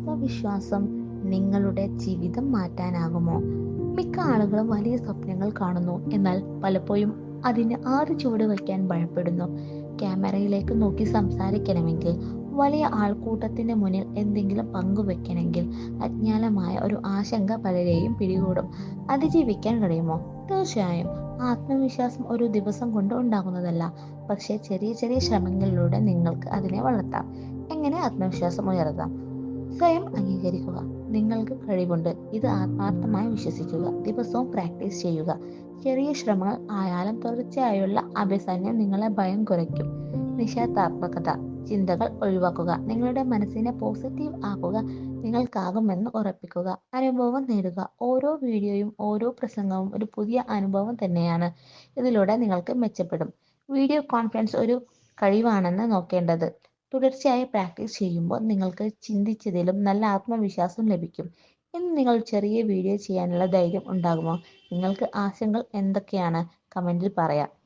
ആത്മവിശ്വാസം നിങ്ങളുടെ ജീവിതം മാറ്റാനാകുമോ? മിക്ക ആളുകളും വലിയ സ്വപ്നങ്ങൾ കാണുന്നു, എന്നാൽ പലപ്പോഴും അതിന് ആറ് ചുവട് വയ്ക്കാൻ ഭയപ്പെടുന്നു. ക്യാമറയിലേക്ക് നോക്കി സംസാരിക്കണമെങ്കിൽ, വലിയ ആൾക്കൂട്ടത്തിന് മുന്നിൽ എന്തെങ്കിലും പങ്കുവെക്കണമെങ്കിൽ അജ്ഞാതമായ ഒരു ആശങ്ക പലരെയും പിടികൂടും. അതിജീവിക്കാൻ കഴിയുമോ? തീർച്ചയായും. ആത്മവിശ്വാസം ഒരു ദിവസം കൊണ്ട് ഉണ്ടാകുന്നതല്ല, പക്ഷേ ചെറിയ ചെറിയ ശ്രമങ്ങളിലൂടെ നിങ്ങൾക്ക് അതിനെ വളർത്താം. എങ്ങനെ ആത്മവിശ്വാസം ഉയർത്താം? സ്വയം അംഗീകരിക്കുക. നിങ്ങൾക്ക് കഴിവുണ്ട്. ഇത് ആത്മാർത്ഥമായി വിശ്വസിക്കുക. ദിവസവും പ്രാക്ടീസ് ചെയ്യുക. ചെറിയ ശ്രമങ്ങൾ ആയാലും തുടർച്ചയായുള്ള അഭ്യസനം നിങ്ങളെ ഭയം കുറയ്ക്കും. നിഷേധാത്മകത ചിന്തകൾ ഒഴിവാക്കുക. നിങ്ങളുടെ മനസ്സിനെ പോസിറ്റീവ് ആക്കുക. നിങ്ങൾക്കാകുമെന്ന് ഉറപ്പിക്കുക. അനുഭവം നേടുക. ഓരോ വീഡിയോയും ഓരോ പ്രസംഗവും ഒരു പുതിയ അനുഭവം തന്നെയാണ്. ഇതിലൂടെ നിങ്ങൾക്ക് മെച്ചപ്പെടും. വീഡിയോ കോൺഫിഡൻസ് ഒരു കഴിവാണെന്ന് നോക്കേണ്ടത്. തുടർച്ചയായി പ്രാക്ടീസ് ചെയ്യുമ്പോൾ നിങ്ങൾക്ക് ചിന്തിച്ചതിലും നല്ല ആത്മവിശ്വാസം ലഭിക്കും. ഇന്ന് നിങ്ങൾ ചെറിയ വീഡിയോ ചെയ്യാനുള്ള ധൈര്യം ഉണ്ടാകുമോ? നിങ്ങൾക്ക് ആശങ്കകൾ എന്തൊക്കെയാണ്? കമന്റിൽ പറയാം.